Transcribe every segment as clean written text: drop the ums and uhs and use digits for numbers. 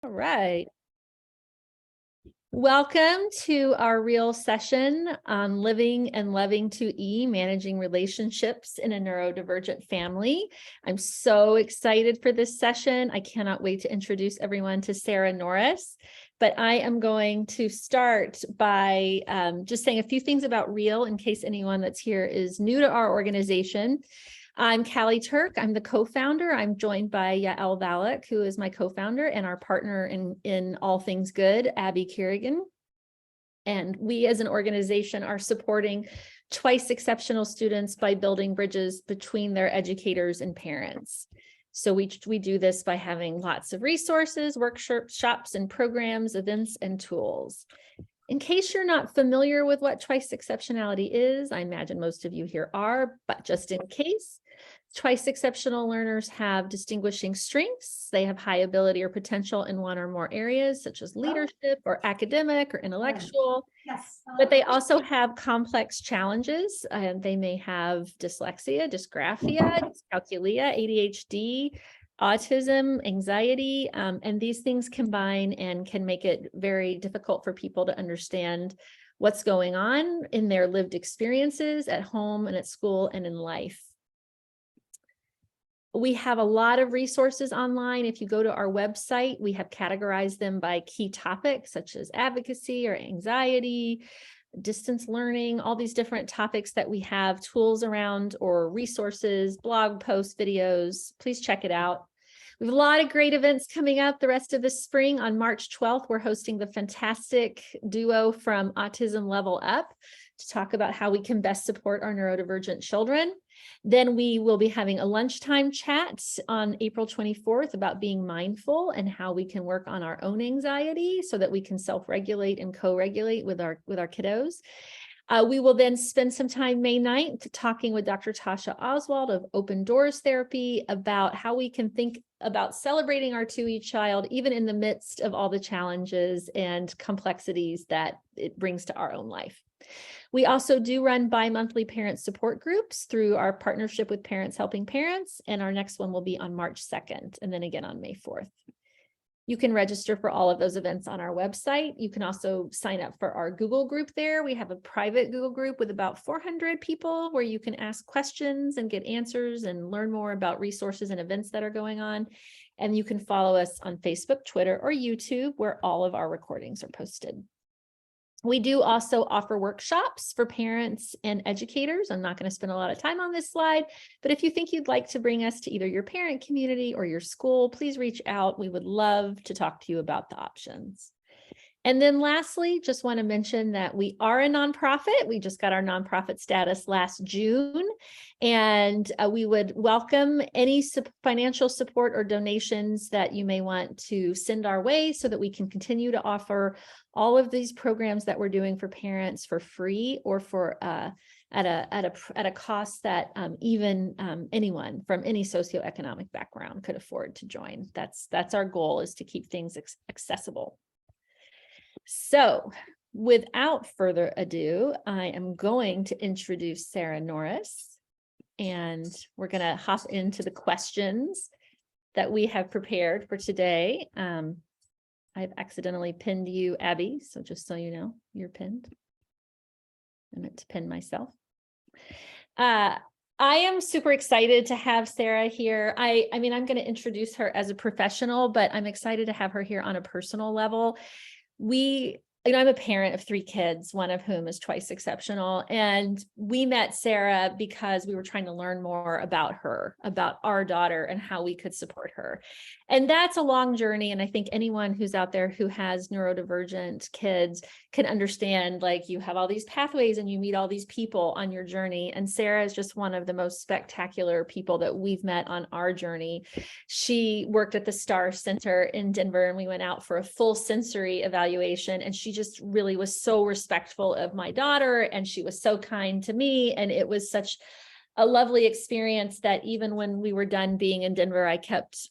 All right. Welcome to our real session on living and loving 2E, managing relationships in a neurodivergent family. I'm so excited for this session. I cannot wait to introduce everyone to Sarah Norris, but I am going to start by just saying a few things about REAL in case anyone that's here is new to our organization. I'm Callie Turk. I'm the co-founder. I'm joined by Yael Valak, who is my co-founder, and our partner in all things good, Abby Kerrigan. And we as an organization are supporting twice exceptional students by building bridges between their educators and parents. So we do this by having lots of resources, workshops and programs, events and tools. In case you're not familiar with what twice exceptionality is, I imagine most of you here are, but just in case, twice exceptional learners have distinguishing strengths. They have high ability or potential in one or more areas, such as leadership or academic or intellectual. Yes. But they also have complex challenges. They may have dyslexia, dysgraphia, dyscalculia, ADHD, autism, anxiety, and these things combine and can make it very difficult for people to understand what's going on in their lived experiences at home and at school and in life. We have a lot of resources online. If you go to our website, we have categorized them by key topics such as advocacy or anxiety, distance learning, all these different topics that we have tools around or resources, blog posts, videos. Please check it out. We have a lot of great events coming up the rest of the spring. On March 12th, we're hosting the fantastic duo from Autism Level Up to talk about how we can best support our neurodivergent children. Then we will be having a lunchtime chat on April 24th about being mindful and how we can work on our own anxiety so that we can self-regulate and co-regulate with our kiddos. We will then spend some time May 9th talking with Dr. Tasha Oswald of Open Doors Therapy about how we can think about celebrating our 2E child, even in the midst of all the challenges and complexities that it brings to our own life. We also do run bi-monthly parent support groups through our partnership with Parents Helping Parents, and our next one will be on March 2nd, and then again on May 4th. You can register for all of those events on our website. You can also sign up for our Google group there. We have a private Google group with about 400 people where you can ask questions and get answers and learn more about resources and events that are going on. And you can follow us on Facebook, Twitter, or YouTube, where all of our recordings are posted. We do also offer workshops for parents and educators. I'm not going to spend a lot of time on this slide, but if you think you'd like to bring us to either your parent community or your school, please reach out. We would love to talk to you about the options. And then lastly, just want to mention that we are a nonprofit. We just got our nonprofit status last June, and we would welcome any financial support or donations that you may want to send our way so that we can continue to offer all of these programs that we're doing for parents for free or for at a cost that even anyone from any socioeconomic background could afford to join. That's our goal, is to keep things accessible. So without further ado, I am going to introduce Sarah Norris, and we're going to hop into the questions that we have prepared for today. I've accidentally pinned you, Abby, so just so you know, you're pinned. I meant to pin myself. I am super excited to have Sarah here. I mean, I'm going to introduce her as a professional, but I'm excited to have her here on a personal level. I'm a parent of 3 kids, one of whom is twice exceptional. And we met Sarah because we were trying to learn more about her, about our daughter, and how we could support her. And that's a long journey. And I think anyone who's out there who has neurodivergent kids can understand, like, you have all these pathways and you meet all these people on your journey. And Sarah is just one of the most spectacular people that we've met on our journey. She worked at the STAR Center in Denver, and we went out for a full sensory evaluation, and she just really was so respectful of my daughter, and she was so kind to me, and it was such a lovely experience that even when we were done being in Denver, I kept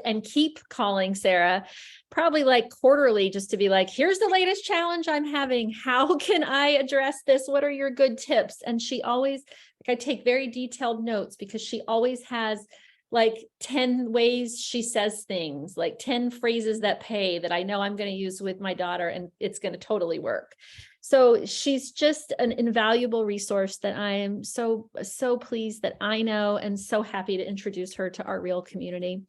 and keep calling Sarah, probably like quarterly, just to be like, here's the latest challenge I'm having. How can I address this? What are your good tips? And she always, like, I take very detailed notes because she always has like 10 ways she says things, like 10 phrases that pay that I know I'm going to use with my daughter and it's going to totally work. So she's just an invaluable resource that I am so pleased that I know, and so happy to introduce her to our real community.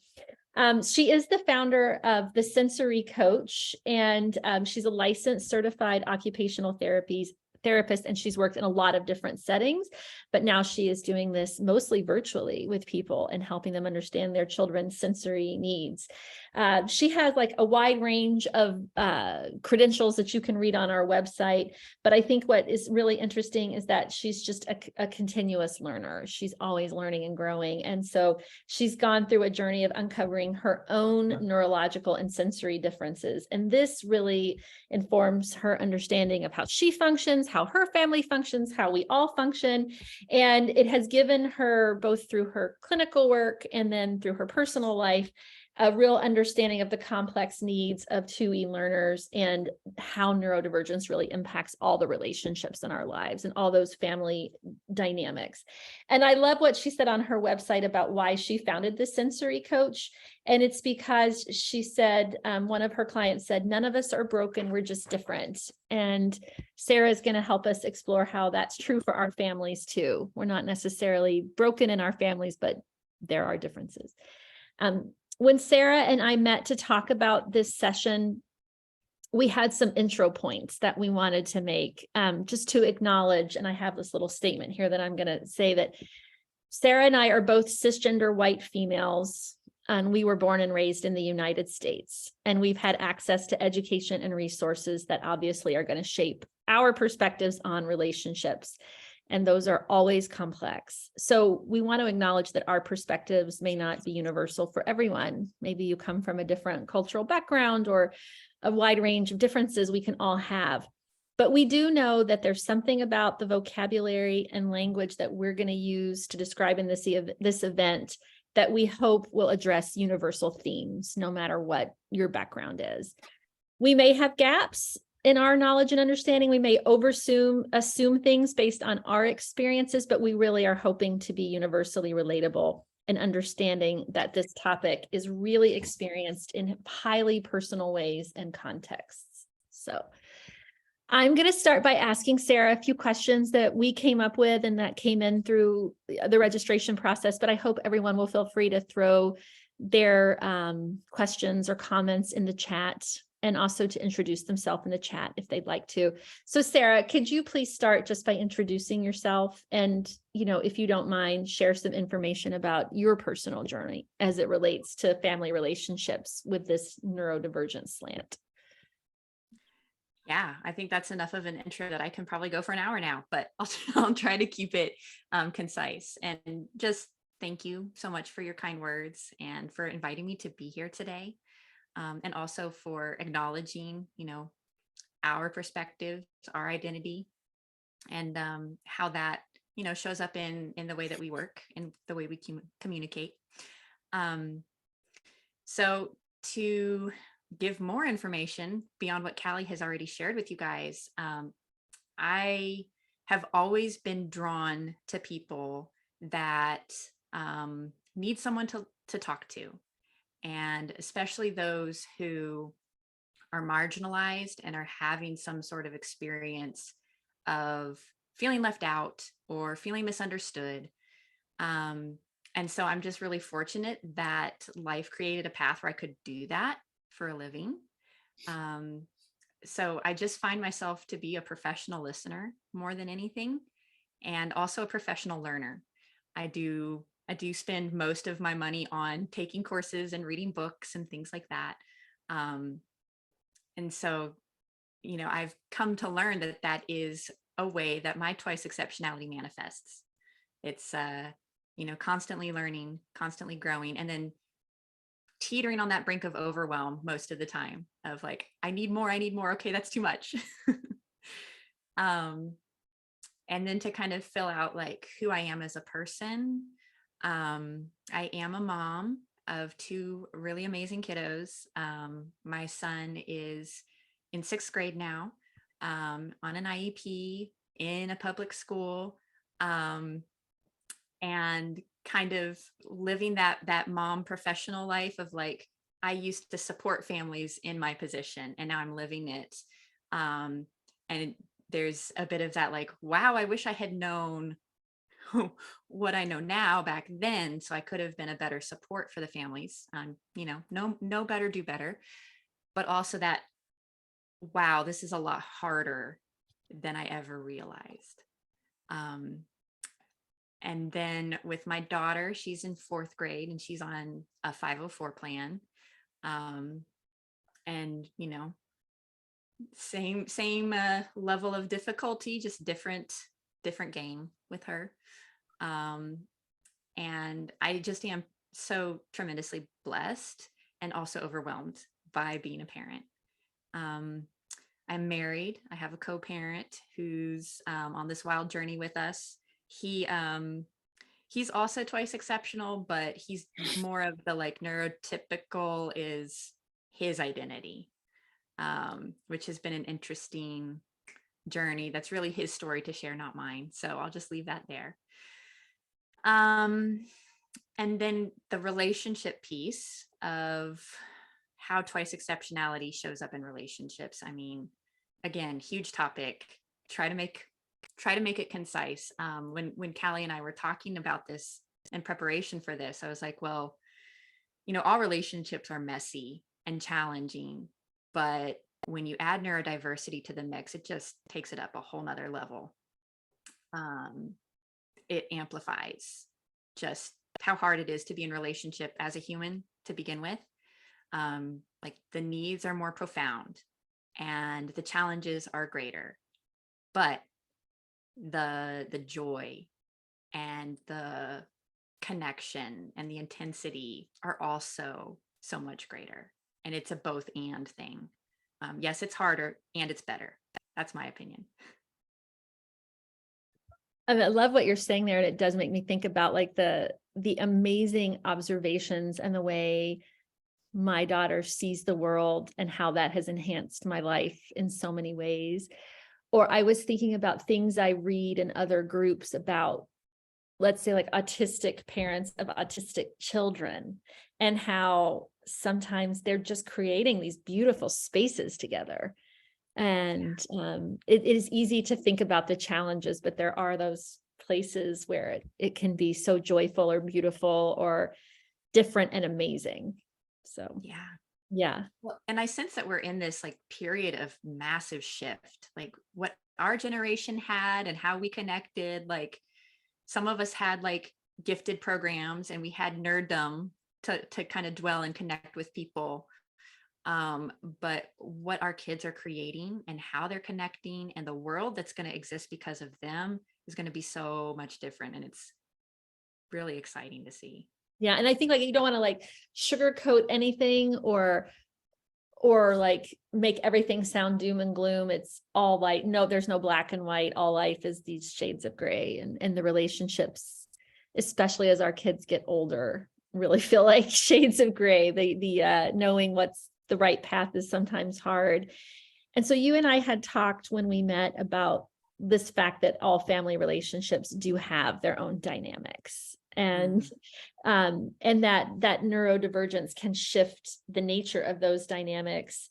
She is the founder of the Sensory Coach, and she's a licensed certified occupational therapist, and she's worked in a lot of different settings, but now she is doing this mostly virtually with people and helping them understand their children's sensory needs. She has like a wide range of credentials that you can read on our website, but I think what is really interesting is that she's just a continuous learner. She's always learning and growing, and so she's gone through a journey of uncovering her own neurological and sensory differences, and this really informs her understanding of how she functions, how her family functions, how we all function. And it has given her, both through her clinical work and then through her personal life, a real understanding of the complex needs of 2E learners and how neurodivergence really impacts all the relationships in our lives and all those family dynamics. And I love what she said on her website about why she founded the Sensory Coach. And it's because she said, one of her clients said, none of us are broken, we're just different. And Sarah is going to help us explore how that's true for our families too. We're not necessarily broken in our families, but there are differences. When Sarah and I met to talk about this session, we had some intro points that we wanted to make, just to acknowledge, and I have this little statement here that I'm going to say, that Sarah and I are both cisgender white females, and we were born and raised in the United States, and we've had access to education and resources that obviously are going to shape our perspectives on relationships. And those are always complex. So we want to acknowledge that our perspectives may not be universal for everyone. Maybe you come from a different cultural background or a wide range of differences we can all have. But we do know that there's something about the vocabulary and language that we're going to use to describe in this event that we hope will address universal themes, no matter what your background is. We may have gaps in our knowledge and understanding. We may assume things based on our experiences, but we really are hoping to be universally relatable and understanding that this topic is really experienced in highly personal ways and contexts. So I'm going to start by asking Sarah a few questions that we came up with and that came in through the registration process, but I hope everyone will feel free to throw their questions or comments in the chat, and also to introduce themselves in the chat if they'd like to. So Sarah, could you please start just by introducing yourself and, if you don't mind, share some information about your personal journey as it relates to family relationships with this neurodivergent slant? Yeah, I think that's enough of an intro that I can probably go for an hour now, but I'll try to keep it concise. And just thank you so much for your kind words and for inviting me to be here today. And also for acknowledging, our perspectives, our identity, and how that, shows up in the way that we work and the way we communicate. So to give more information beyond what Callie has already shared with you guys, I have always been drawn to people that need someone to talk to. And especially those who are marginalized and are having some sort of experience of feeling left out or feeling misunderstood. And so I'm just really fortunate that life created a path where I could do that for a living. So I just find myself to be a professional listener more than anything, and also a professional learner. I do spend most of my money on taking courses and reading books and things like that. And so, I've come to learn that is a way that my twice exceptionality manifests. It's, constantly learning, constantly growing, and then teetering on that brink of overwhelm most of the time of like, I need more. Okay, that's too much. And then to kind of fill out like who I am as a person. I am a mom of 2 really amazing kiddos. My son is in 6th grade now, on an IEP in a public school, and kind of living that mom professional life of like, I used to support families in my position and now I'm living it. Um, and there's a bit of that like, wow, I wish I had known what I know now back then, so I could have been a better support for the families. No better, do better. But also that, wow, this is a lot harder than I ever realized. Um, and then with my daughter, she's in fourth grade and she's on a 504 plan. Um, and same level of difficulty, just different game with her. Um, and I just am so tremendously blessed and also overwhelmed by being a parent. Um, I'm married. I have a co-parent who's on this wild journey with us. He's also twice exceptional, but he's more of the like neurotypical is his identity, which has been an interesting journey. That's really his story to share, not mine. So I'll just leave that there. And then the relationship piece of how twice exceptionality shows up in relationships. I mean, again, huge topic. Try to make it concise. When Callie and I were talking about this in preparation for this, I was like, well, all relationships are messy and challenging, but when you add neurodiversity to the mix, it just takes it up a whole nother level. It amplifies just how hard it is to be in relationship as a human to begin with. Like the needs are more profound and the challenges are greater, but the joy and the connection and the intensity are also so much greater. And it's a both and thing. Yes, it's harder and it's better. That's my opinion. I love what you're saying there. And it does make me think about like the amazing observations and the way my daughter sees the world and how that has enhanced my life in so many ways. Or I was thinking about things I read in other groups about, let's say, like autistic parents of autistic children, and how sometimes they're just creating these beautiful spaces together. And it is easy to think about the challenges, but there are those places where it can be so joyful or beautiful or different and amazing. So, yeah. Well, and I sense that we're in this like period of massive shift, like what our generation had and how we connected. Like some of us had like gifted programs and we had nerddom to kind of dwell and connect with people. But what our kids are creating and how they're connecting and the world that's going to exist because of them is going to be so much different. And it's really exciting to see. Yeah. And I think like you don't want to like sugarcoat anything or like make everything sound doom and gloom. It's all light. No, there's no black and white. All life is these shades of gray, and the relationships, especially as our kids get older, really feel like shades of gray. The knowing what's the right path is sometimes hard. And so you and I had talked when we met about this fact that all family relationships do have their own dynamics, and that neurodivergence can shift the nature of those dynamics.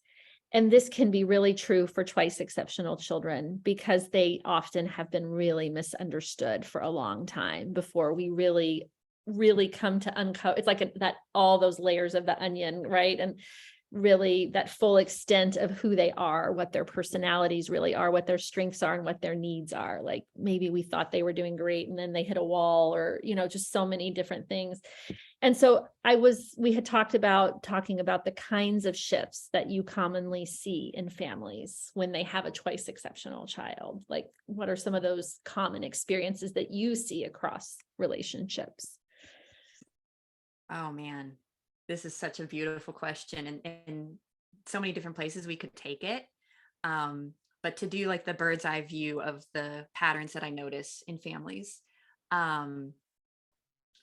And this can be really true for twice exceptional children because they often have been really misunderstood for a long time before we really come to uncover. It's like that all those layers of the onion, right? And really that full extent of who they are, what their personalities really are, what their strengths are, and what their needs are. Like maybe we thought they were doing great and then they hit a wall, or just so many different things. And so we had talking about the kinds of shifts that you commonly see in families when they have a twice exceptional child. Like what are some of those common experiences that you see across relationships? Oh man, this is such a beautiful question, and so many different places we could take it. But to do like the bird's eye view of the patterns that I notice in families,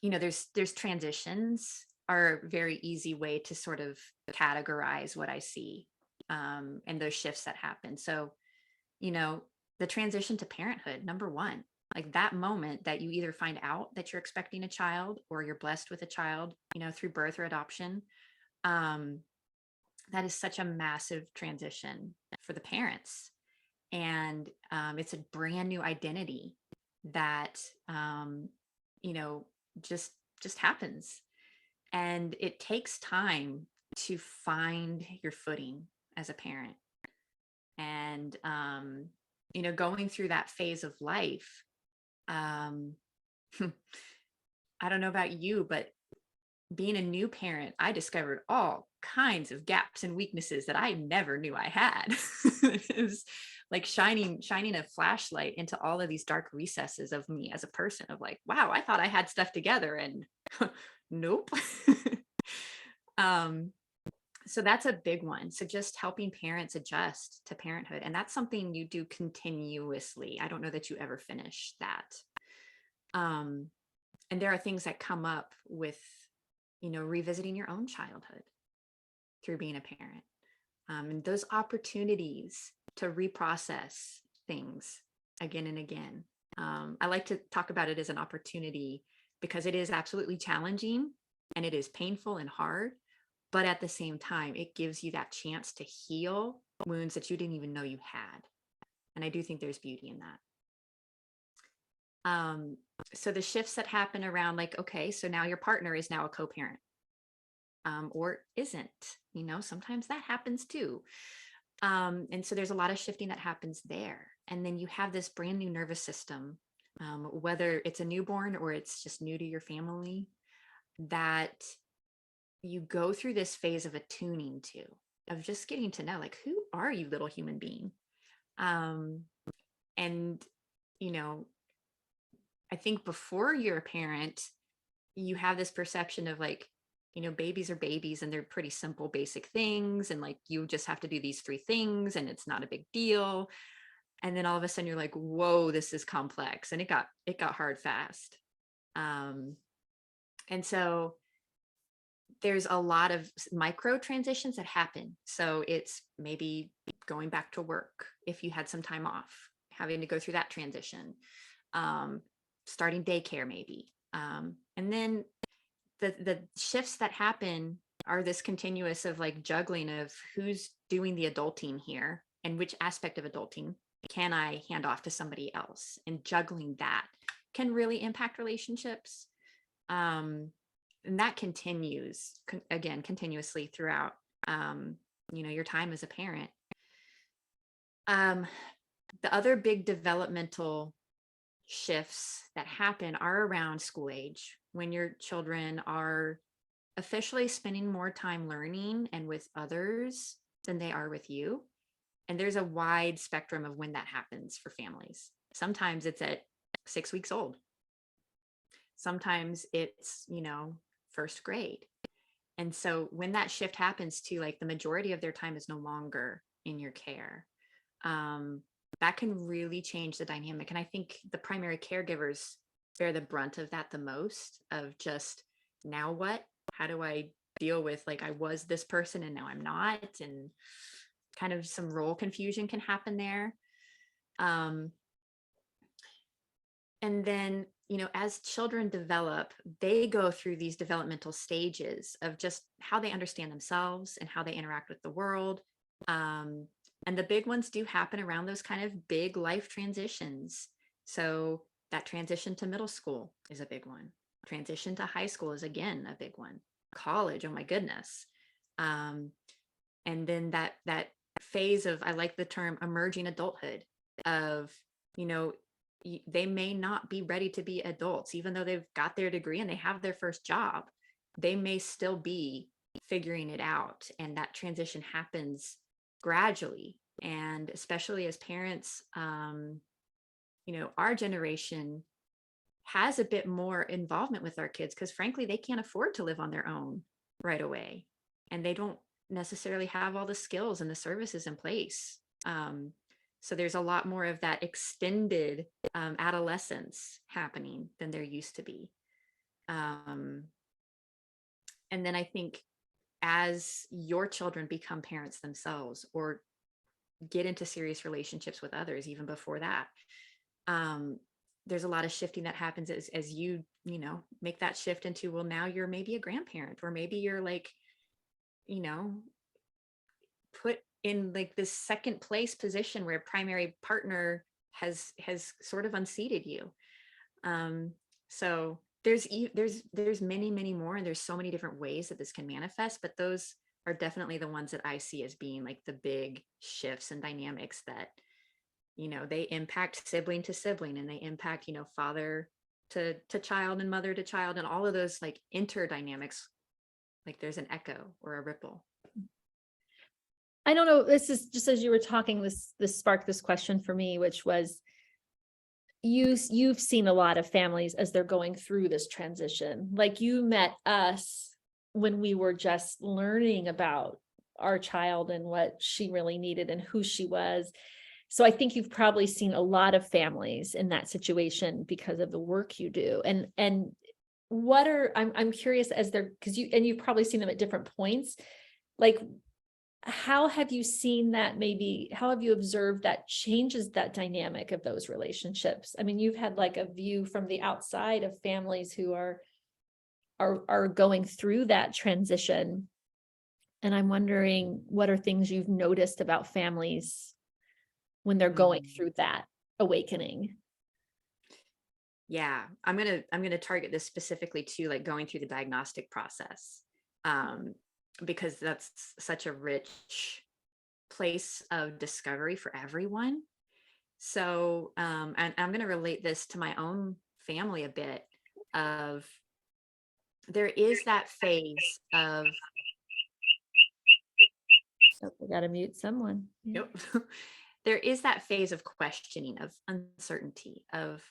there's transitions are a very easy way to sort of categorize what I see, and those shifts that happen. So, the transition to parenthood, number one, Like that moment that you either find out that you're expecting a child or you're blessed with a child, through birth or adoption. Um, that is such a massive transition for the parents. And it's a brand new identity that, you know, just happens. And it takes time to find your footing as a parent. And, going through that phase of life, um, I don't know about you, but being a new parent, I discovered all kinds of gaps and weaknesses that I never knew I had. It was like shining a flashlight into all of these dark recesses of me as a person of like, wow, I thought I had stuff together and nope. um, so that's a big one. So just helping parents adjust to parenthood. And that's something you do continuously. I don't know that you ever finish that. Um, and there are things that come up with, revisiting your own childhood through being a parent. And those opportunities to reprocess things again and again. I like to talk about it as an opportunity because it is absolutely challenging and it is painful and hard. But at the same time, it gives you that chance to heal wounds that you didn't even know you had. And I do think there's beauty in that. So the shifts that happen around like, okay, so now your partner is now a co-parent, or isn't, sometimes that happens too. And so there's a lot of shifting that happens there. And then you have this brand new nervous system, whether it's a newborn or it's just new to your family, that you go through this phase of attuning to, of just getting to know, like, who are you, little human being? And, I think before you're a parent, you have this perception of like, babies are babies and they're pretty simple, basic things. And like, you just have to do these 3 things and it's not a big deal. And then all of a sudden you're like, whoa, this is complex. And it got hard fast. And so there's a lot of micro transitions that happen. So it's maybe going back to work if you had some time off, having to go through that transition, starting daycare maybe. And then the shifts that happen are this continuous of like juggling of who's doing the adulting here and which aspect of adulting can I hand off to somebody else, and juggling that can really impact relationships. And that continues again continuously throughout your time as a parent. The other big developmental shifts that happen are around school age, when your children are officially spending more time learning and with others than they are with you. And there's a wide spectrum of when that happens for families. Sometimes it's at 6 weeks old. Sometimes it's, first grade. And so when that shift happens to like the majority of their time is no longer in your care, that can really change the dynamic. And I think the primary caregivers bear the brunt of that the most, of just, now what? How do I deal with, like, I was this person and now I'm not, and kind of some role confusion can happen there. And then, as children develop, they go through these developmental stages of just how they understand themselves and how they interact with the world. And the big ones do happen around those kind of big life transitions. So that transition to middle school is a big one. Transition to high school is again a big one. College, oh my goodness. And then that phase of, I like the term emerging adulthood, of, they may not be ready to be adults, even though they've got their degree and they have their first job. They may still be figuring it out. And that transition happens gradually. And especially as parents, our generation has a bit more involvement with our kids because frankly, they can't afford to live on their own right away. And they don't necessarily have all the skills and the services in place. So there's a lot more of that extended adolescence happening than there used to be. And then I think as your children become parents themselves or get into serious relationships with others, even before that, there's a lot of shifting that happens as you, make that shift into, well, now you're maybe a grandparent, or maybe you're like, you know, put in like this second place position where a primary partner has sort of unseated you. So there's many more, and there's so many different ways that this can manifest, but those are definitely the ones that I see as being like the big shifts and dynamics that, they impact sibling to sibling, and they impact, father to child and mother to child, and all of those like interdynamics, like there's an echo or a ripple. I don't know, this is just as you were talking, this sparked this question for me, which was, you've seen a lot of families as they're going through this transition. Like, you met us when we were just learning about our child and what she really needed and who she was. So I think you've probably seen a lot of families in that situation because of the work you do. And I'm curious, as they're, because you've probably seen them at different points, like, how have you seen that, maybe how have you observed that changes that dynamic of those relationships? I mean, you've had like a view from the outside of families who are going through that transition. And I'm wondering, what are things you've noticed about families when they're going through that awakening? Yeah, I'm gonna target this specifically to like going through the diagnostic process, because that's such a rich place of discovery for everyone. So, and I'm gonna relate this to my own family a bit. Of there is that phase of, Oh, we got to mute someone. Yeah. yep. There is that phase of questioning, of uncertainty, of,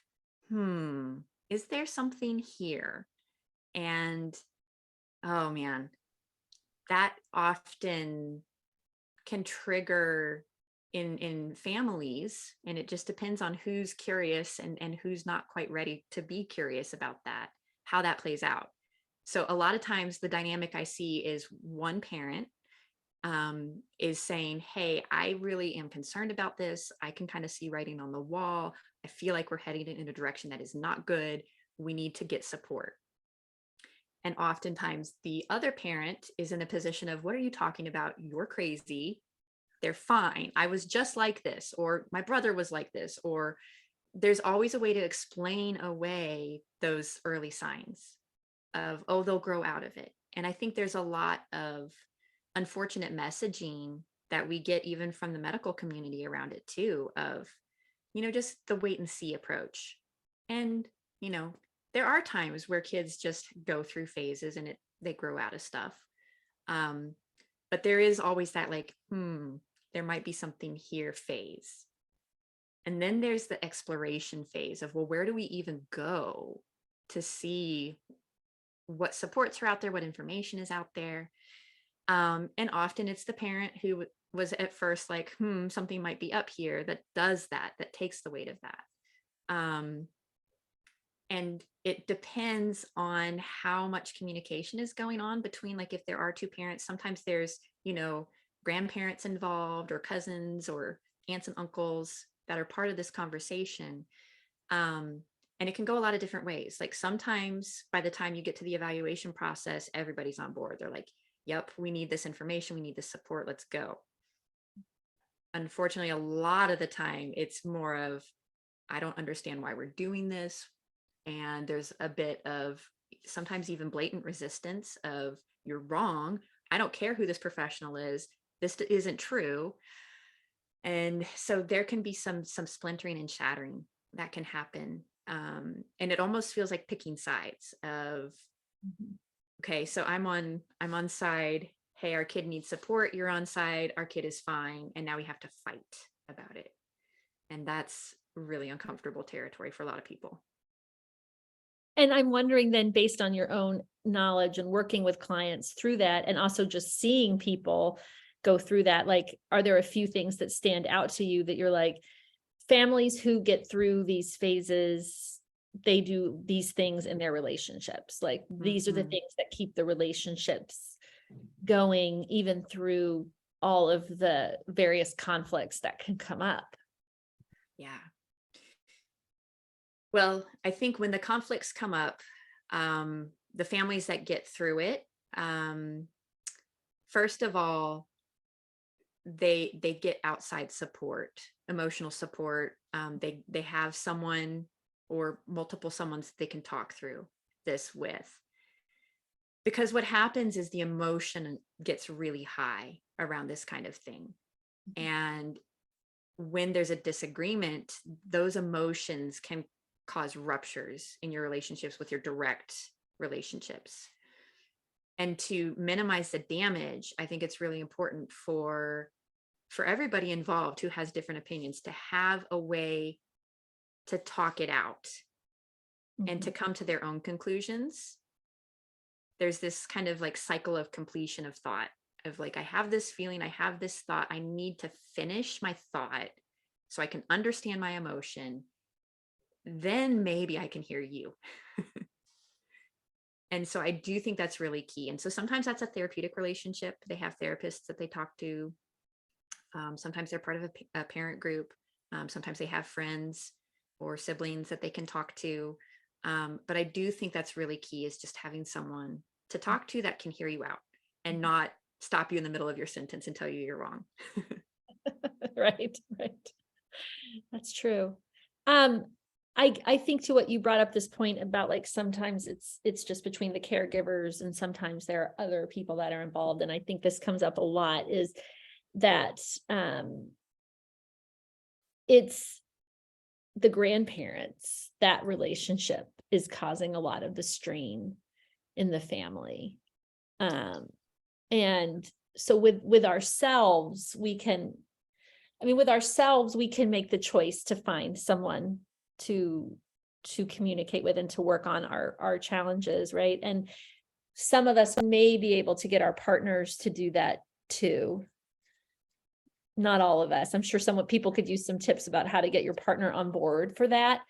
is there something here? And oh man, that often can trigger in families, and it just depends on who's curious and who's not quite ready to be curious about that, how that plays out. So a lot of times the dynamic I see is one parent is saying, hey, I really am concerned about this. I can kind of see writing on the wall. I feel like we're heading in a direction that is not good. We need to get support. And oftentimes the other parent is in a position of, what are you talking about? You're crazy. They're fine. I was just like this, or my brother was like this, or there's always a way to explain away those early signs of, oh, they'll grow out of it. And I think there's a lot of unfortunate messaging that we get even from the medical community around it too, of, just the wait and see approach. And, there are times where kids just go through phases and they grow out of stuff. But there is always that like, there might be something here phase. And then there's the exploration phase of, well, where do we even go to see what supports are out there, what information is out there? And often it's the parent who was at first like, something might be up here, that does that takes the weight of that. And it depends on how much communication is going on between, like, if there are two parents, sometimes there's, grandparents involved, or cousins, or aunts and uncles that are part of this conversation. And it can go a lot of different ways. Like, sometimes by the time you get to the evaluation process, everybody's on board. They're like, yep, we need this information. We need this support. Let's go. Unfortunately, a lot of the time it's more of, I don't understand why we're doing this. And there's a bit of sometimes even blatant resistance of, you're wrong. I don't care who this professional is. This isn't true. And so there can be some splintering and shattering that can happen. And it almost feels like picking sides of, okay, so I'm on side, hey, our kid needs support. You're on side, our kid is fine. And now we have to fight about it. And that's really uncomfortable territory for a lot of people. And I'm wondering then, based on your own knowledge and working with clients through that, and also just seeing people go through that, like, are there a few things that stand out to you that you're like, families who get through these phases, they do these things in their relationships? Like, these are the things that keep the relationships going, even through all of the various conflicts that can come up. Yeah. Well, I think when the conflicts come up, the families that get through it, um, first of all, they get outside support, emotional support. They have someone or multiple someones they can talk through this with. Because what happens is the emotion gets really high around this kind of thing. And when there's a disagreement, those emotions can cause ruptures in your relationships with your direct relationships. And to minimize the damage, I think it's really important for everybody involved who has different opinions to have a way to talk it out and to Mhm. come to their own conclusions. There's this kind of like cycle of completion of thought of like, I have this feeling, I have this thought, I need to finish my thought so I can understand my emotion. Then maybe I can hear you. And so I do think that's really key. And so sometimes that's a therapeutic relationship. They have therapists that they talk to. Sometimes they're part of a parent group. Sometimes they have friends or siblings that they can talk to. But I do think that's really key, is just having someone to talk to that can hear you out and not stop you in the middle of your sentence and tell you you're wrong. Right, right. That's true. Um, I think to what you brought up, this point about like sometimes it's just between the caregivers and sometimes there are other people that are involved. And I think this comes up a lot, is that it's the grandparents, that relationship is causing a lot of the strain in the family. Um, and so with ourselves, we can, I mean, with ourselves, we can make the choice to find someone to communicate with and to work on our challenges, right? And some of us may be able to get our partners to do that too. Not all of us. I'm sure some people could use some tips about how to get your partner on board for that.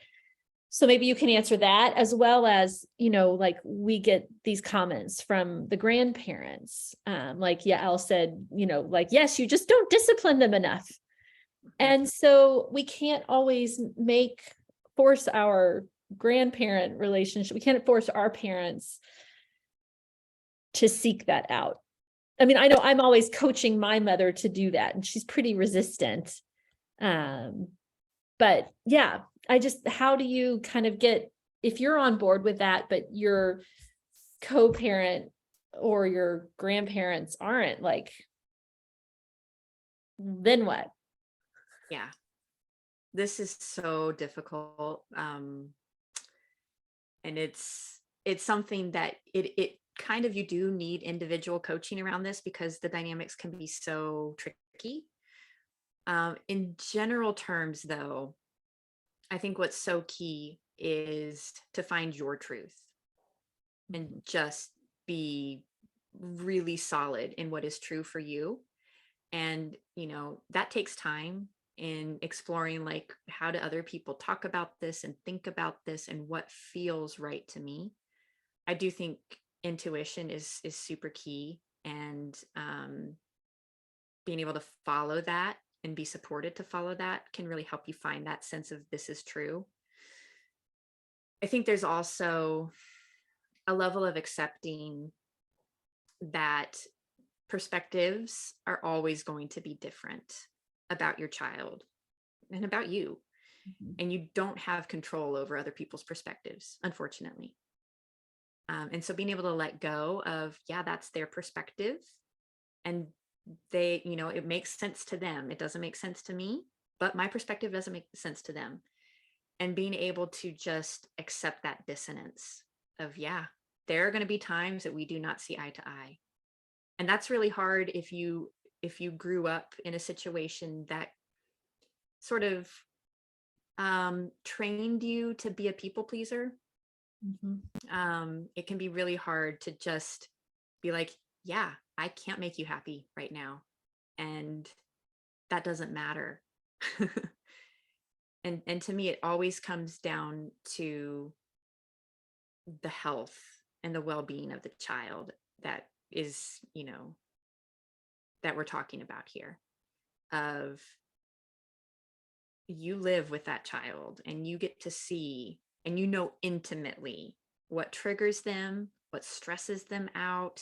So maybe you can answer that, as well as, like we get these comments from the grandparents. Like Yael said, like, yes, you just don't discipline them enough. And so we can't always force our grandparent relationship. We can't force our parents to seek that out. I mean, I know I'm always coaching my mother to do that, and she's pretty resistant. But yeah, how do you kind of get, if you're on board with that, but your co-parent or your grandparents aren't, like, then what? Yeah, this is so difficult. And it's something that it kind of, you do need individual coaching around this because the dynamics can be so tricky. In general terms, though, I think what's so key is to find your truth and just be really solid in what is true for you. And, that takes time in exploring, like, how do other people talk about this and think about this and what feels right to me. I do think intuition is super key, and being able to follow that and be supported to follow that can really help you find that sense of this is true. I think there's also a level of accepting that perspectives are always going to be different about your child and about you. Mhm. And you don't have control over other people's perspectives, unfortunately. And so being able to let go of, yeah, that's their perspective. And it makes sense to them. It doesn't make sense to me, but my perspective doesn't make sense to them. And being able to just accept that dissonance of, yeah, there are going to be times that we do not see eye to eye. And that's really hard if you grew up in a situation that sort of trained you to be a people pleaser. Mhm. It can be really hard to just be like, yeah, I can't make you happy right now, and that doesn't matter. And to me, it always comes down to the health and the well-being of the child that is, that we're talking about here. Of, you live with that child and you get to see and you know intimately what triggers them, what stresses them out,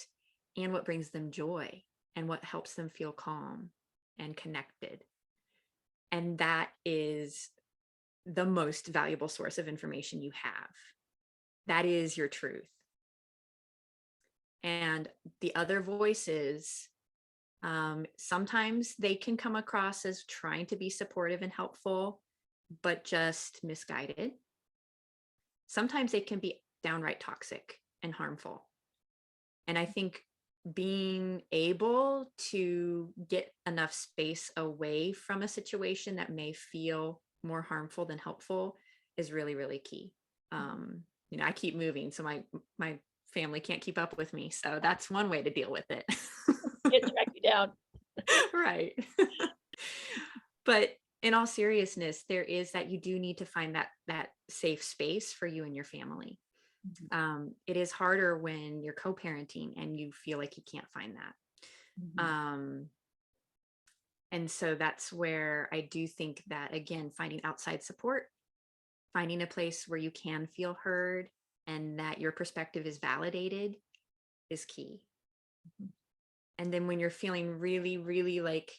and what brings them joy, and what helps them feel calm and connected. And that is the most valuable source of information you have. That is your truth. And the other voices, sometimes they can come across as trying to be supportive and helpful, but just misguided. Sometimes they can be downright toxic and harmful. And I think being able to get enough space away from a situation that may feel more harmful than helpful is really, really key. I keep moving, so my family can't keep up with me. So that's one way to deal with it. It track you down. Right. But in all seriousness, there is that you do need to find that safe space for you and your family. It is harder when you're co-parenting and you feel like you can't find that. And so that's where I do think that, again, finding outside support, finding a place where you can feel heard and that your perspective is validated is key. And then when you're feeling really, really like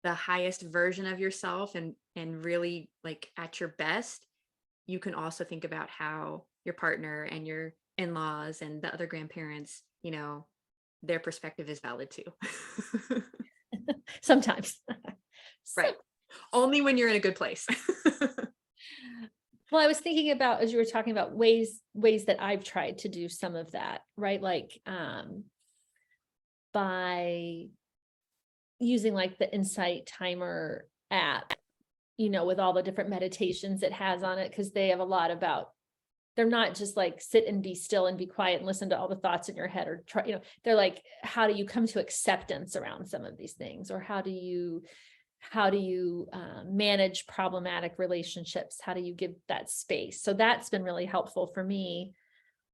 the highest version of yourself and really like at your best, you can also think about how your partner and your in-laws and the other grandparents, their perspective is valid too. Sometimes. Right. Only when you're in a good place. Well, I was thinking about, as you were talking about, ways that I've tried to do some of that, right? Like by using like the Insight Timer app, with all the different meditations it has on it, because they have a lot about, they're not just like sit and be still and be quiet and listen to all the thoughts in your head, or try, they're like, how do you come to acceptance around some of these things? Or how do you manage problematic relationships? How do you give that space? So that's been really helpful for me.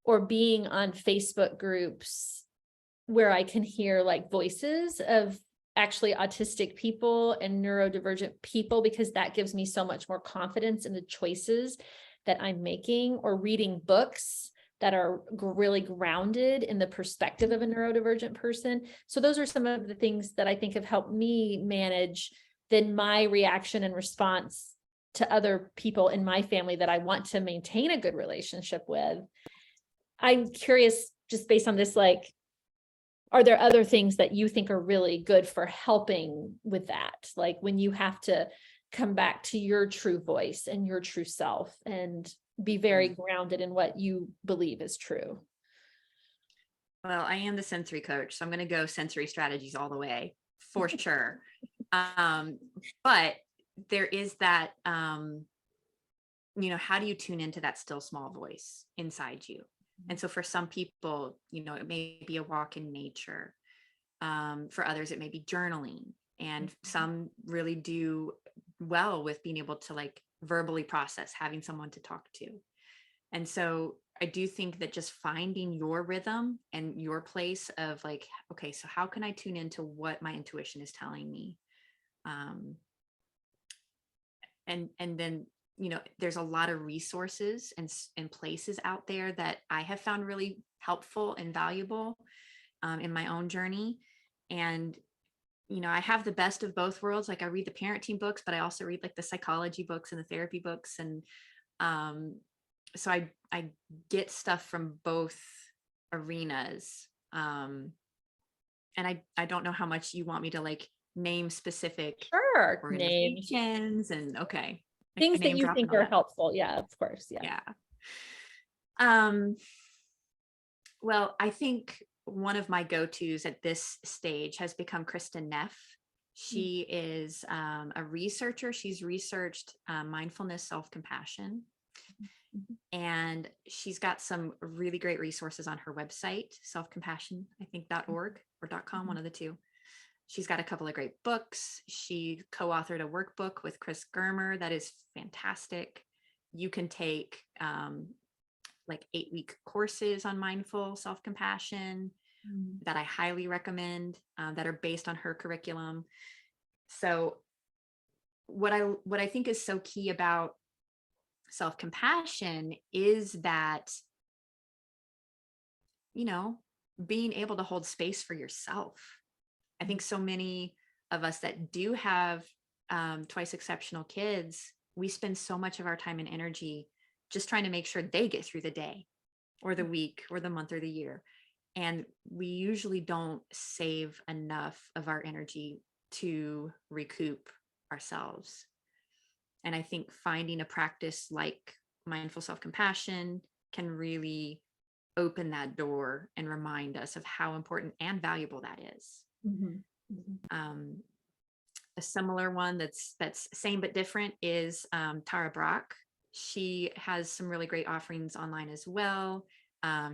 Or being on Facebook groups where I can hear like voices of actually autistic people and neurodivergent people, because that gives me so much more confidence in the choices that I'm making, or reading books that are really grounded in the perspective of a neurodivergent person. So those are some of the things that I think have helped me manage then my reaction and response to other people in my family that I want to maintain a good relationship with. I'm curious, just based on this, like, are there other things that you think are really good for helping with that? Like when you have to come back to your true voice and your true self and be very grounded in what you believe is true. Well, I am the sensory coach, so I'm going to go sensory strategies all the way for sure. But there is that, how do you tune into that still small voice inside you? And so for some people, it may be a walk in nature. For others, it may be journaling. And some really do well with being able to like verbally process, having someone to talk to. And so I do think that just finding your rhythm and your place of like, okay, so how can I tune into what my intuition is telling me? And then, there's a lot of resources and places out there that I have found really helpful and valuable in my own journey. And, I have the best of both worlds. Like I read the parenting books, but I also read like the psychology books and the therapy books. And so I get stuff from both arenas. And I don't know how much you want me to like name specific organizations and okay. Things that you think are helpful. Yeah, of course. Yeah. Well, I think one of my go-tos at this stage has become Kristen Neff. She is a researcher. She's researched mindfulness, self-compassion. And she's got some really great resources on her website, selfcompassion, I think .org or .com, one of the two. She's got a couple of great books. She co-authored a workbook with Chris Germer that is fantastic. You can take like 8-week courses on mindful self-compassion that I highly recommend, that are based on her curriculum. So what I think is so key about self-compassion is that, you know, being able to hold space for yourself. I think so many of us that do have twice exceptional kids, we spend so much of our time and energy just trying to make sure they get through the day or the week or the month or the year. And we usually don't save enough of our energy to recoup ourselves. And I think finding a practice like mindful self-compassion can really open that door and remind us of how important and valuable that is. Mhm. Mhm. A similar one that's same but different is Tara Brock. She has some really great offerings online as well.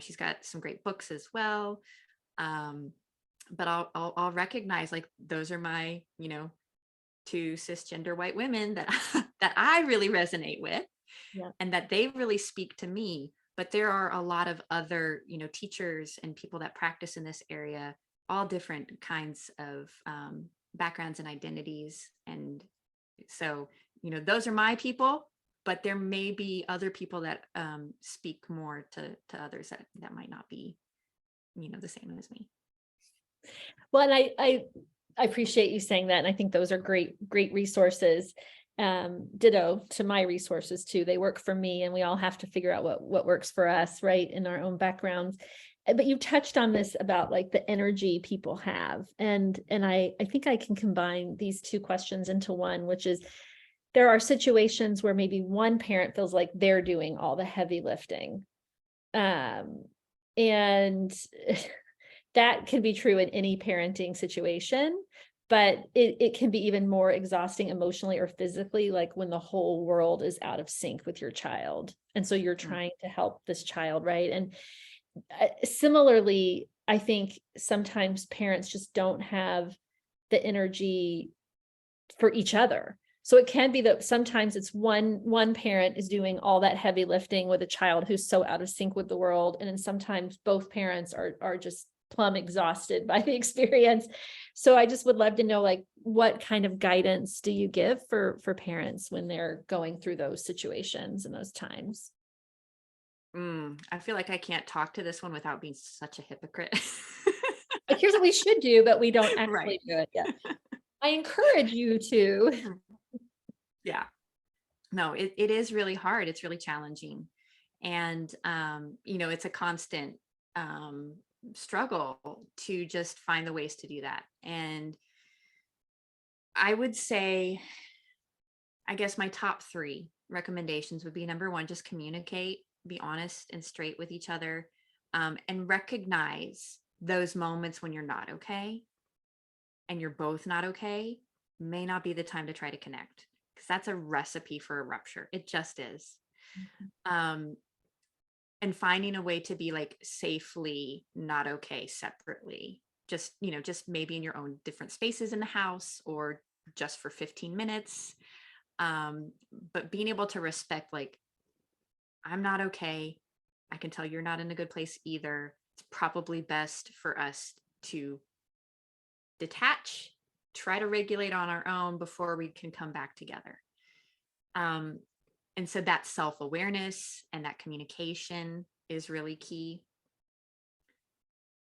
She's got some great books as well. Um, but I'll recognize, like, those are my, you know, two cisgender white women that that I really resonate with, Yeah. and that they really speak to me. But there are a lot of other, you know, teachers and people that practice in this area, all different kinds of backgrounds and identities. And so, you know, those are my people, but there may be other people that speak more to others that might not be, you know, the same as me. Well, and I appreciate you saying that. And I think those are great resources. Ditto to my resources too. They work for me, and we all have to figure out what works for us, right, in our own backgrounds. But you touched on this about like the energy people have. And I think I can combine these two questions into one, which is, there are situations where maybe one parent feels like they're doing all the heavy lifting. And that can be true in any parenting situation, but it can be even more exhausting emotionally or physically, like when the whole world is out of sync with your child. And so you're Mm. trying to help this child, right? And similarly, I think sometimes parents just don't have the energy for each other. So it can be that sometimes it's one parent is doing all that heavy lifting with a child who's so out of sync with the world. And then sometimes both parents are just plumb exhausted by the experience. So I just would love to know, like, what kind of guidance do you give for parents when they're going through those situations and those times? I feel like I can't talk to this one without being such a hypocrite. Like, here's what we should do, but we don't Right. actually do it yet. I encourage you to. Yeah. No, it is really hard. It's really challenging. And, you know, it's a constant um, struggle to just find the ways to do that. And I would say, I guess my top three recommendations would be: number one, just communicate, be honest and straight with each other, and recognize those moments when you're not okay and you're both not okay. May not be the time to try to connect, because that's a recipe for a rupture. It just is. Um, and finding a way to be like safely not okay separately, just, you know, just maybe in your own different spaces in the house, or just for 15 minutes. But being able to respect, like, I'm not okay, I can tell you're not in a good place either. It's probably best for us to detach, try to regulate on our own before we can come back together. um, and so that self-awareness and that communication is really key.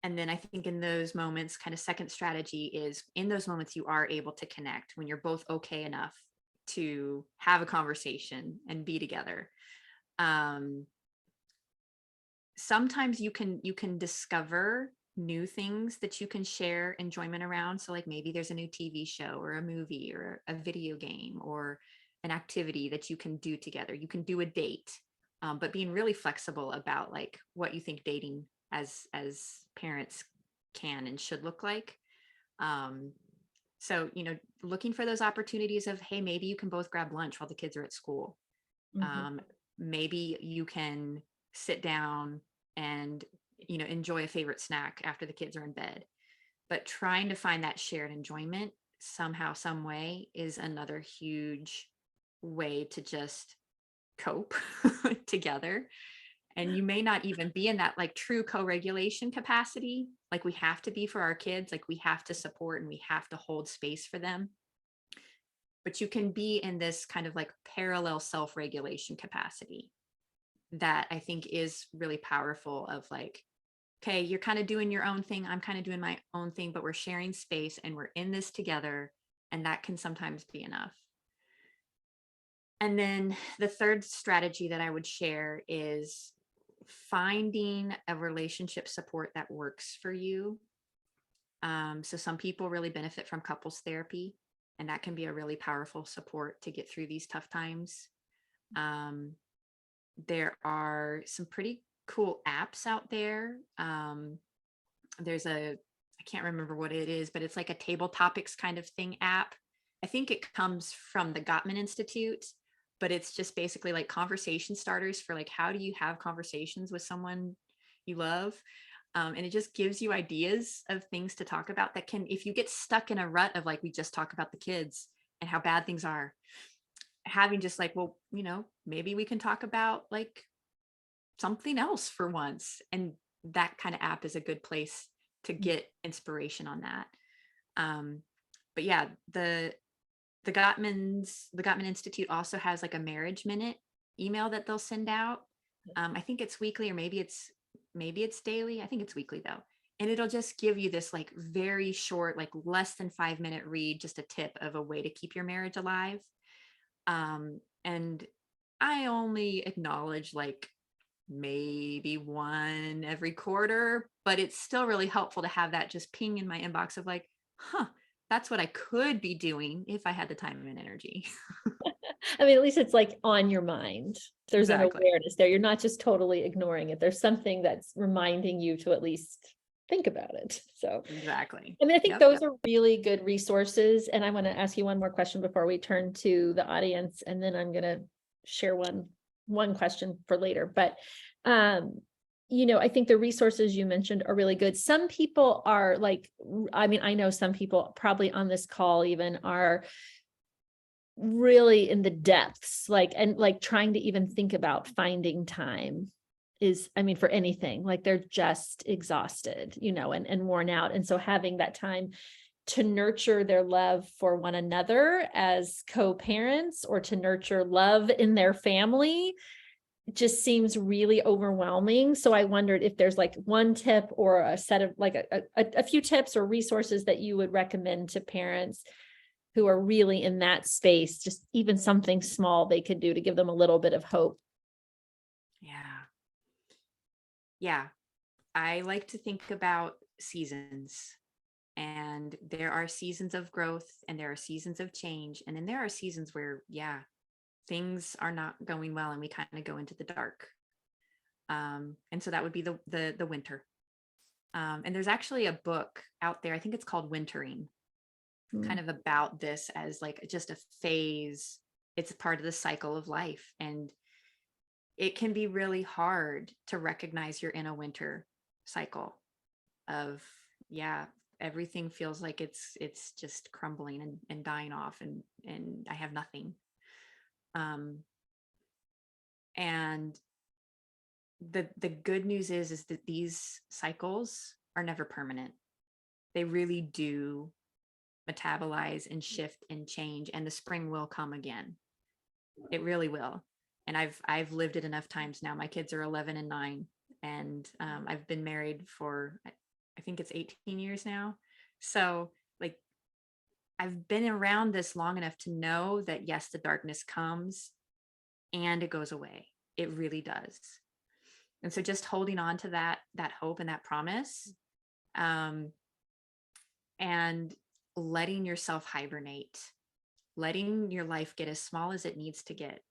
And then I think in those moments, kind of second strategy is, in those moments you are able to connect, when you're both okay enough to have a conversation and be together. um, Sometimes you can discover new things that you can share enjoyment around. So like maybe there's a new TV show or a movie or a video game or an activity that you can do together. You can do a date, but being really flexible about like what you think dating as parents can and should look like. Um, so, you know, looking for those opportunities of, hey, maybe you can both grab lunch while the kids are at school. Mhm. um, Maybe you can sit down and, you know, enjoy a favorite snack after the kids are in bed. But trying to find that shared enjoyment somehow, some way, is another huge way to just cope together. And you may not even be in that like true co-regulation capacity like we have to be for our kids. Like we have to support and we have to hold space for them. but you can be in this kind of like parallel self-regulation capacity that I think is really powerful of like, okay, you're kind of doing your own thing. I'm kind of doing my own thing, but we're sharing space and we're in this together. And that can sometimes be enough. And then the third strategy that I would share is finding a relationship support that works for you. So some people really benefit from couples therapy, and that can be a really powerful support to get through these tough times. There are some pretty cool apps out there. There's I can't remember what it is, but it's like a table topics kind of thing app. I think it comes from the Gottman Institute, but it's just basically like conversation starters for like, how do you have conversations with someone you love? And it just gives you ideas of things to talk about that can, if you get stuck in a rut of like, we just talk about the kids and how bad things are, having just like, well, maybe we can talk about like something else for once. And that kind of app is a good place to get inspiration on that. But yeah, the Gottman Institute also has like a marriage minute email that they'll send out. I think it's weekly, or maybe it's daily. I think it's weekly though. And it'll just give you this like very short, like less than 5-minute read, just a tip of a way to keep your marriage alive. And I only acknowledge like maybe one every quarter, but it's still really helpful to have that just ping in my inbox of like, that's what I could be doing if I had the time and energy. I mean, at least it's like on your mind. There's Exactly. an awareness there. You're not just totally ignoring it. There's something that's reminding you to at least think about it. So Exactly. I mean, I think Yep. those are really good resources. And I want to ask you one more question before we turn to the audience, and then I'm going to share one question for later. But I think the resources you mentioned are really good. Some people are like, I mean, I know some people probably on this call even are really in the depths, and trying to even think about finding time is, I mean, for anything, like they're just exhausted, and worn out. And so having that time to nurture their love for one another as co-parents, or to nurture love in their family, just seems really overwhelming. So I wondered if there's like one tip or a set of like a few tips or resources that you would recommend to parents who are really in that space, just even something small they could do to give them a little bit of hope. Yeah. I like to think about seasons, and there are seasons of growth and there are seasons of change. And then there are seasons where, things are not going well and we kind of go into the dark. And so that would be the winter. And there's actually a book out there, I think it's called Wintering, kind of about this as like just a phase. It's a part of the cycle of life. And it can be really hard to recognize you're in a winter cycle of, everything feels like it's just crumbling and dying off, and I have nothing. And the good news is that these cycles are never permanent. They really do metabolize and shift and change, and the spring will come again. It really will. And I've lived it enough times now. My kids are 11 and 9, and I've been married for, I think it's 18 years now. So like, I've been around this long enough to know that yes, the darkness comes and it goes away. It really does. And so just holding on to that hope and that promise, and letting yourself hibernate, letting your life get as small as it needs to get.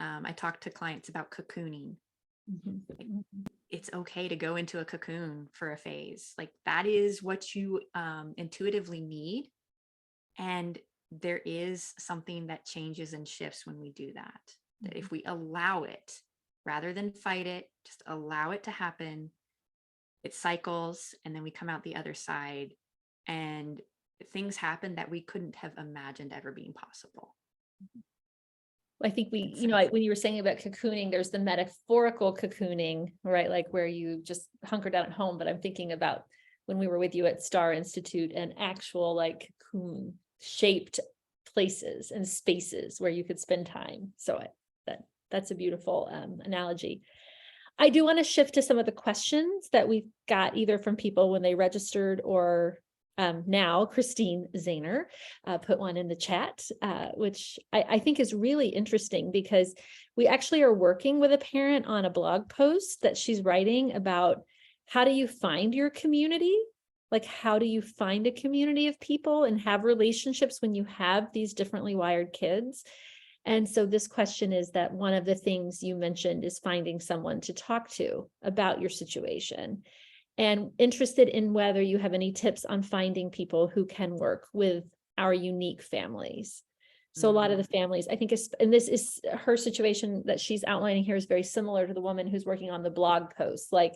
I talk to clients about cocooning. Like, it's okay to go into a cocoon for a phase. Like that is what you intuitively need. And there is something that changes and shifts when we do that. That if we allow it, rather than fight it, just allow it to happen, it cycles, and then we come out the other side and things happen that we couldn't have imagined ever being possible. I think when you were saying about cocooning, there's the metaphorical cocooning, right? Like where you just hunker down at home. But I'm thinking about when we were with you at Star Institute, an actual like cocoon shaped places and spaces where you could spend time. So that's a beautiful analogy. I do want to shift to some of the questions that we've got either from people when they registered or now Christine Zahner put one in the chat, which I think is really interesting because we actually are working with a parent on a blog post that she's writing about how do you find your community? Like, how do you find a community of people and have relationships when you have these differently wired kids? And so this question is that one of the things you mentioned is finding someone to talk to about your situation, and interested in whether you have any tips on finding people who can work with our unique families. So a lot of the families, I think, and this is her situation that she's outlining here is very similar to the woman who's working on the blog post. Like,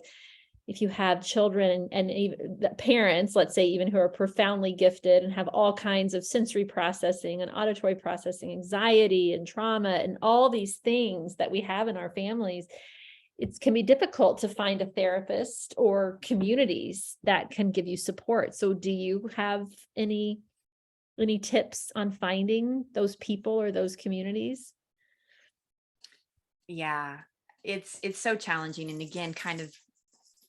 if you have children and even the parents, let's say, even who are profoundly gifted and have all kinds of sensory processing and auditory processing, anxiety and trauma, and all these things that we have in our families, it can be difficult to find a therapist or communities that can give you support. So do you have any tips on finding those people or those communities? Yeah, it's so challenging. And again, kind of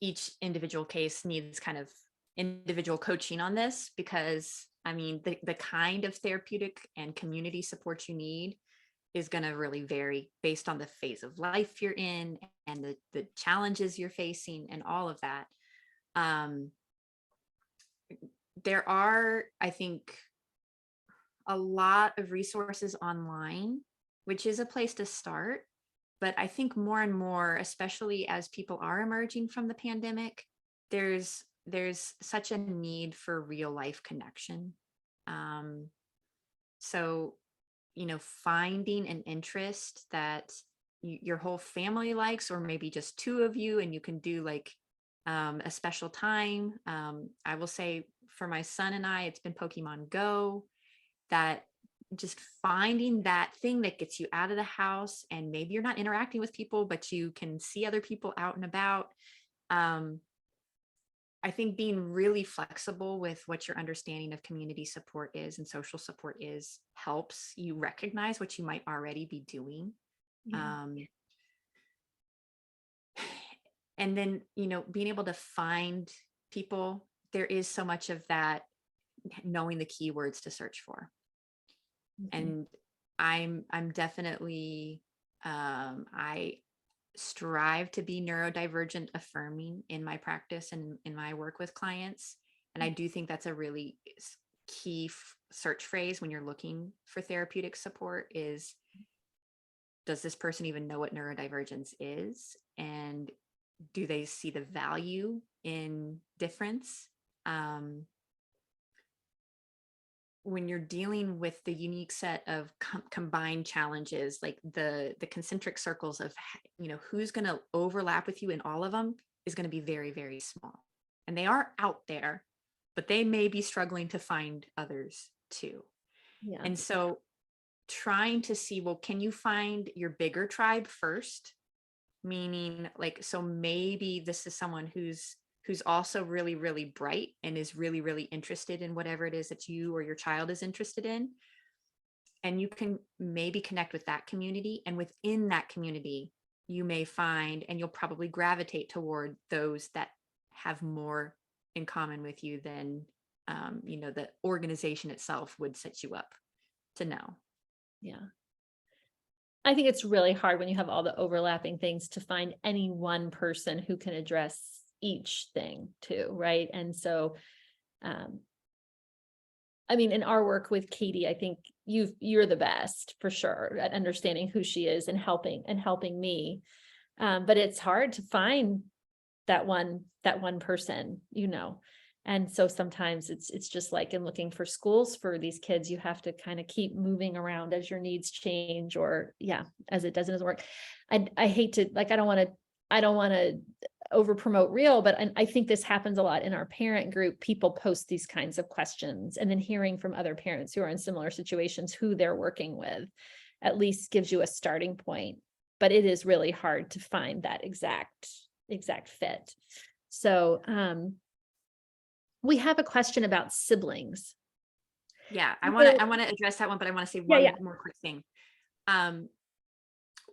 each individual case needs kind of individual coaching on this, because I mean, the kind of therapeutic and community support you need is going to really vary based on the phase of life you're in and the challenges you're facing and all of that. There are, I think, a lot of resources online, which is a place to start. But I think more and more, especially as people are emerging from the pandemic, there's such a need for real life connection. So, finding an interest that your whole family likes, or maybe just two of you, and you can do like a special time. I will say for my son and I, it's been Pokemon Go. That just finding that thing that gets you out of the house, and maybe you're not interacting with people, but you can see other people out and about. I think being really flexible with what your understanding of community support is and social support is helps you recognize what you might already be doing. Yeah. And then, being able to find people, there is so much of that, knowing the keywords to search for. And I'm definitely, I strive to be neurodivergent affirming in my practice and in my work with clients. And I do think that's a really key search phrase when you're looking for therapeutic support is, does this person even know what neurodivergence is? And do they see the value in difference? When you're dealing with the unique set of combined challenges, like the concentric circles of, who's going to overlap with you in all of them is going to be very, very small. And they are out there, but they may be struggling to find others too. Yeah. And so trying to see, well, can you find your bigger tribe first? Meaning, like, so maybe this is someone who's also really, really bright and is really, really interested in whatever it is that you or your child is interested in. And you can maybe connect with that community. And within that community, you may find, and you'll probably gravitate toward those that have more in common with you than, the organization itself would set you up to know. Yeah. I think it's really hard when you have all the overlapping things to find any one person who can address each thing too, right? And so I mean, in our work with Katie, I think you're the best for sure at understanding who she is and helping me, but it's hard to find that one person, and so sometimes it's just like in looking for schools for these kids, you have to kind of keep moving around as your needs change, or as it doesn't work. I hate to, like, I don't want to over promote real, but I think this happens a lot in our parent group. People post these kinds of questions, and then hearing from other parents who are in similar situations who they're working with at least gives you a starting point, but it is really hard to find that exact fit. So we have a question about siblings. Yeah, The- I want to address that one, but I want to say yeah, yeah. one more quick thing. Um,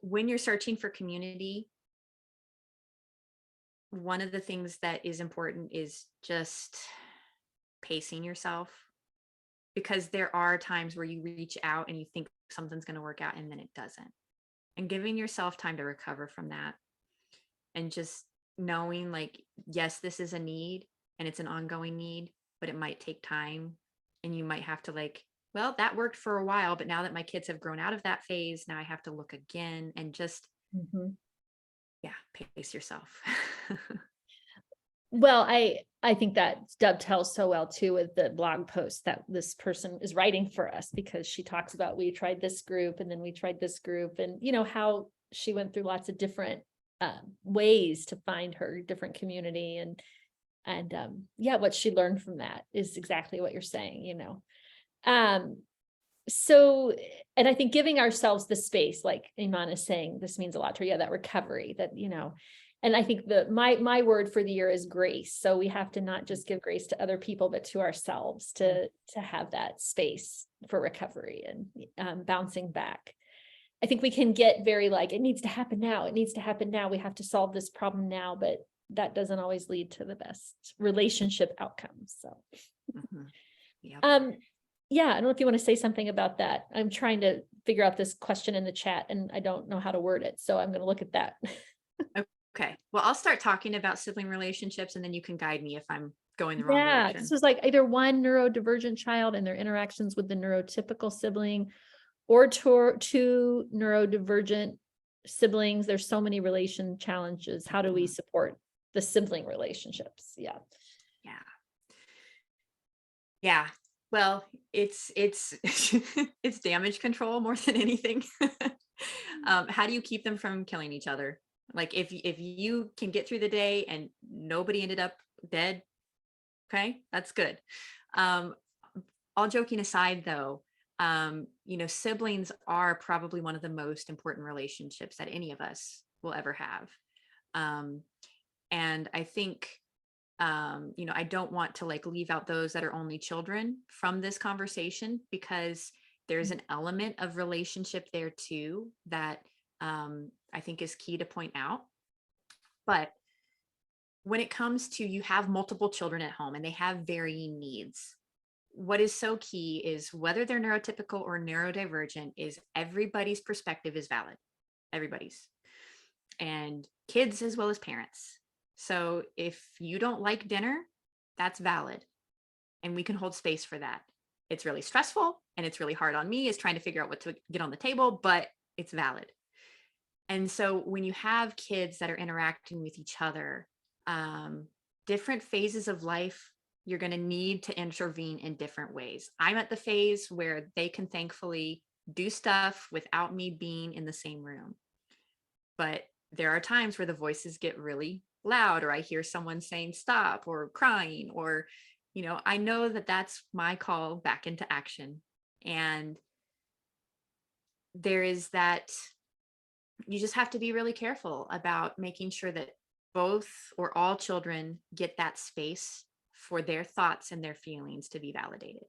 when you're searching for community, one of the things that is important is just pacing yourself, because there are times where you reach out and you think something's going to work out and then it doesn't. And giving yourself time to recover from that, and just knowing like, yes, this is a need and it's an ongoing need, but it might take time. And you might have to like, well, that worked for a while, but now that my kids have grown out of that phase, now I have to look again, and just, Mhm. yeah, pace yourself. Well, I think that dovetails so well too with the blog post that this person is writing for us, because she talks about, we tried this group and then we tried this group, and how she went through lots of different ways to find her different community, and yeah, what she learned from that is exactly what you're saying. Um, so, and I think giving ourselves the space, like Iman is saying, this means a lot to her. Yeah, that recovery, and I think my word for the year is grace. So we have to not just give grace to other people, but to ourselves, to have that space for recovery and bouncing back. I think we can get very like, it needs to happen now. It needs to happen now. We have to solve this problem now, but that doesn't always lead to the best relationship outcomes. So, Mhm. Yep. yeah, I don't know if you want to say something about that. I'm trying to figure out this question in the chat and I don't know how to word it. So I'm going to look at that. Okay. Well, I'll start talking about sibling relationships and then you can guide me if I'm going the wrong Yeah, this direction. was like either one neurodivergent child and their interactions with the neurotypical sibling, or two neurodivergent siblings. There's so many relation challenges. How do we support the sibling relationships? Yeah. Yeah. Yeah. Well, it's it's damage control more than anything. How do you keep them from killing each other? Like if you can get through the day and nobody ended up dead, okay, that's good. Um, all joking aside, though, siblings are probably one of the most important relationships that any of us will ever have. Um, and I think I don't want to like leave out those that are only children from this conversation, because there's an element of relationship there too that I think is key to point out. But when it comes to, you have multiple children at home and they have varying needs, what is so key is whether they're neurotypical or neurodivergent, is everybody's perspective is valid. Everybody's. And kids as well as parents. So if you don't like dinner, that's valid. And we can hold space for that. It's really stressful and it's really hard on me is trying to figure out what to get on the table, but it's valid. And so when you have kids that are interacting with each other, different phases of life, you're going to need to intervene in different ways. I'm at the phase where they can thankfully do stuff without me being in the same room. But there are times where the voices get really loud, or I hear someone saying stop or crying, or, I know that that's my call back into action. And there is that, you just have to be really careful about making sure that both or all children get that space for their thoughts and their feelings to be validated.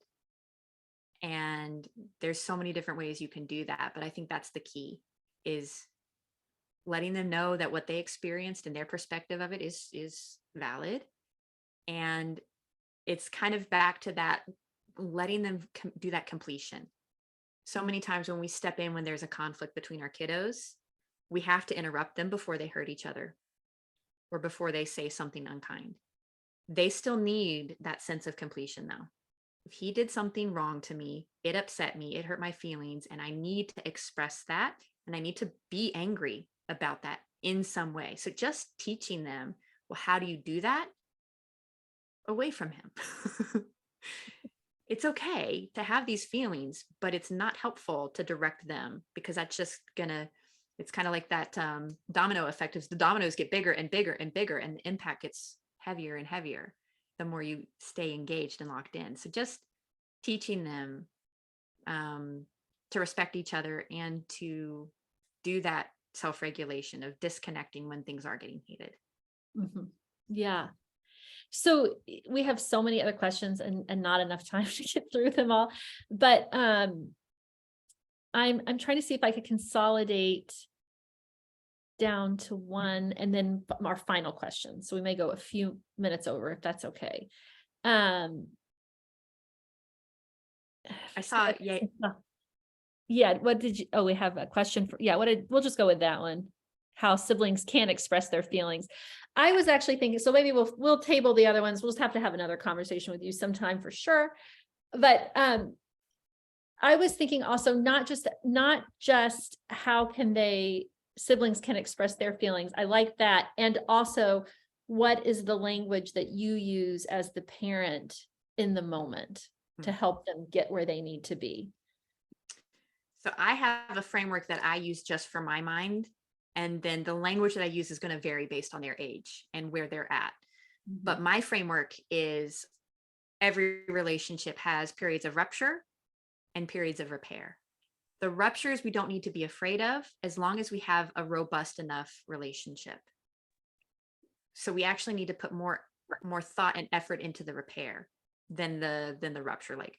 And there's so many different ways you can do that, but I think that's the key, is letting them know that what they experienced and their perspective of it is valid. And it's kind of back to that, letting them do that completion. So many times when we step in, when there's a conflict between our kiddos, we have to interrupt them before they hurt each other or before they say something unkind. They still need that sense of completion, though. If he did something wrong to me, it upset me, it hurt my feelings, and I need to express that, and I need to be angry about that in some way. So just teaching them, well, how do you do that away from him? It's okay to have these feelings, but it's not helpful to direct them, because that's just gonna, it's kind of like that domino effect. As the dominoes get bigger and bigger and bigger, and the impact gets heavier and heavier, the more you stay engaged and locked in. So just teaching them to respect each other and to do that self-regulation of disconnecting when things are getting heated. Mhm. Yeah. So we have so many other questions and not enough time to get through them all, but I'm trying to see if I could consolidate down to one and then our final question. So we may go a few minutes over if that's okay. I saw, yeah, Yeah, what did you, oh, we have a question for, yeah, we'll just go with that one. How siblings can express their feelings. I was actually thinking, so maybe we'll table the other ones. We'll just have to have another conversation with you sometime for sure. But I was thinking also not just how can siblings can express their feelings. I like that. And also, what is the language that you use as the parent in the moment to help them get where they need to be? So I have a framework that I use just for my mind. And then the language that I use is going to vary based on their age and where they're at. But my framework is every relationship has periods of rupture and periods of repair. The ruptures we don't need to be afraid of as long as we have a robust enough relationship. So we actually need to put more thought and effort into the repair than the rupture. Like,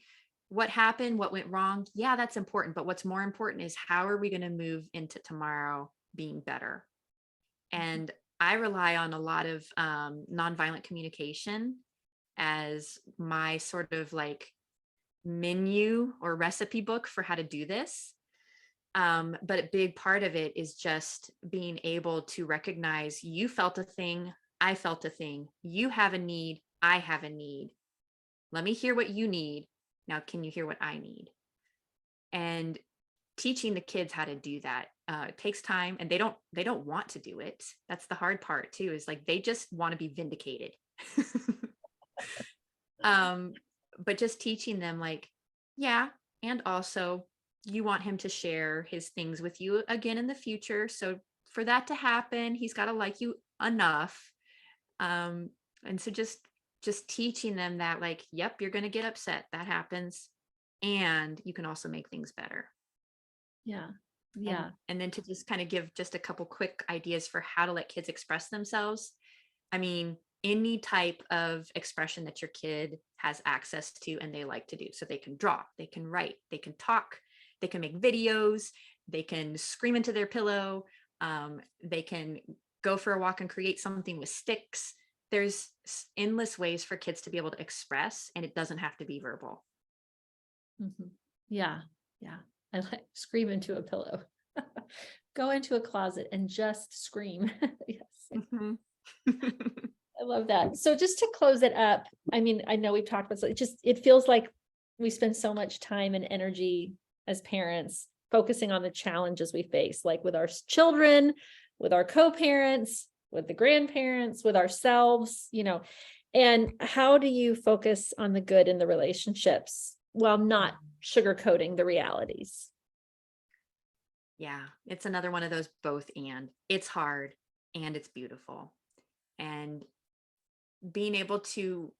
what happened, what went wrong? Yeah, that's important. But what's more important is how are we going to move into tomorrow being better? And I rely on a lot of nonviolent communication as my sort of like menu or recipe book for how to do this. But a big part of it is just being able to recognize you felt a thing, I felt a thing, you have a need, I have a need. Let me hear what you need. Now, can you hear what I need? And teaching the kids how to do that it takes time, and they don't want to do it. That's the hard part too, is like they just want to be vindicated. But just teaching them like, yeah, and also you want him to share his things with you again in the future. So for that to happen, he's got to like you enough. And so just teaching them that like, yep, you're going to get upset. That happens. And you can also make things better. Yeah. Yeah. And then to just kind of give just a couple quick ideas for how to let kids express themselves. I mean, any type of expression that your kid has access to and they like to do. So they can draw, they can write, they can talk, they can make videos, they can scream into their pillow, they can go for a walk and create something with sticks. There's endless ways for kids to be able to express, and it doesn't have to be verbal. Yeah. Yeah. I like scream into a pillow. Go into a closet and just scream. Yes. I love that. So just to close it up, I mean, I know we've talked about it feels like we spend so much time and energy as parents focusing on the challenges we face, like with our children, with our co-parents, with the grandparents, with ourselves, and how do you focus on the good in the relationships while not sugarcoating the realities? Yeah, it's another one of those both and. It's hard and it's beautiful. And being able to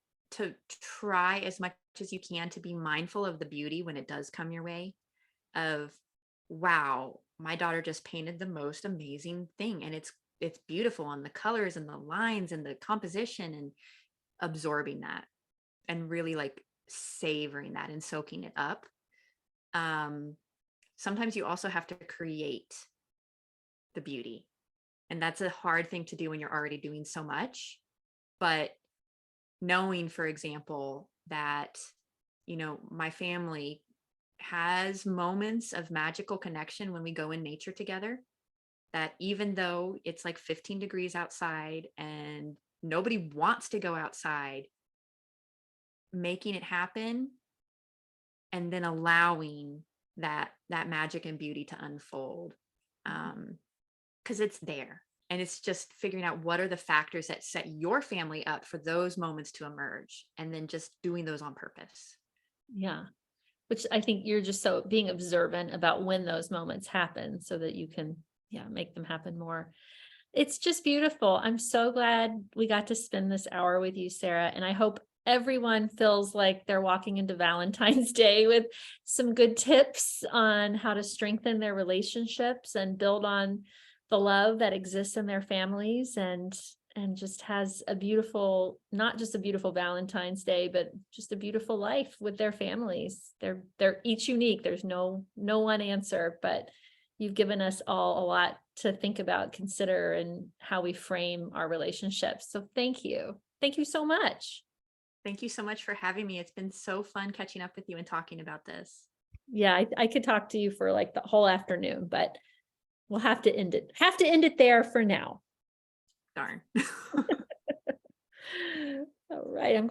try as much as you can to be mindful of the beauty when it does come your way, of wow, my daughter just painted the most amazing thing, and it's beautiful, and the colors and the lines and the composition, and absorbing that and really like savoring that and soaking it up. Sometimes you also have to create the beauty, and that's a hard thing to do when you're already doing so much. But knowing, for example, that my family has moments of magical connection when we go in nature together, that even though it's like 15 degrees outside and nobody wants to go outside, making it happen and then allowing that magic and beauty to unfold, because it's there. And it's just figuring out what are the factors that set your family up for those moments to emerge, and then just doing those on purpose. Yeah. Which I think you're just so being observant about when those moments happen so that you can, make them happen more. It's just beautiful. I'm so glad we got to spend this hour with you, Sarah. And I hope everyone feels like they're walking into Valentine's Day with some good tips on how to strengthen their relationships and build on the love that exists in their families, and and just has a beautiful, not just a beautiful Valentine's Day, but just a beautiful life with their families. They're each unique. There's no one answer, but you've given us all a lot to think about, consider, and how we frame our relationships. So thank you. Thank you so much. Thank you so much for having me. It's been so fun catching up with you and talking about this. Yeah, I could talk to you for like the whole afternoon, but we'll have to end it there for now. Darn. All right, I'm going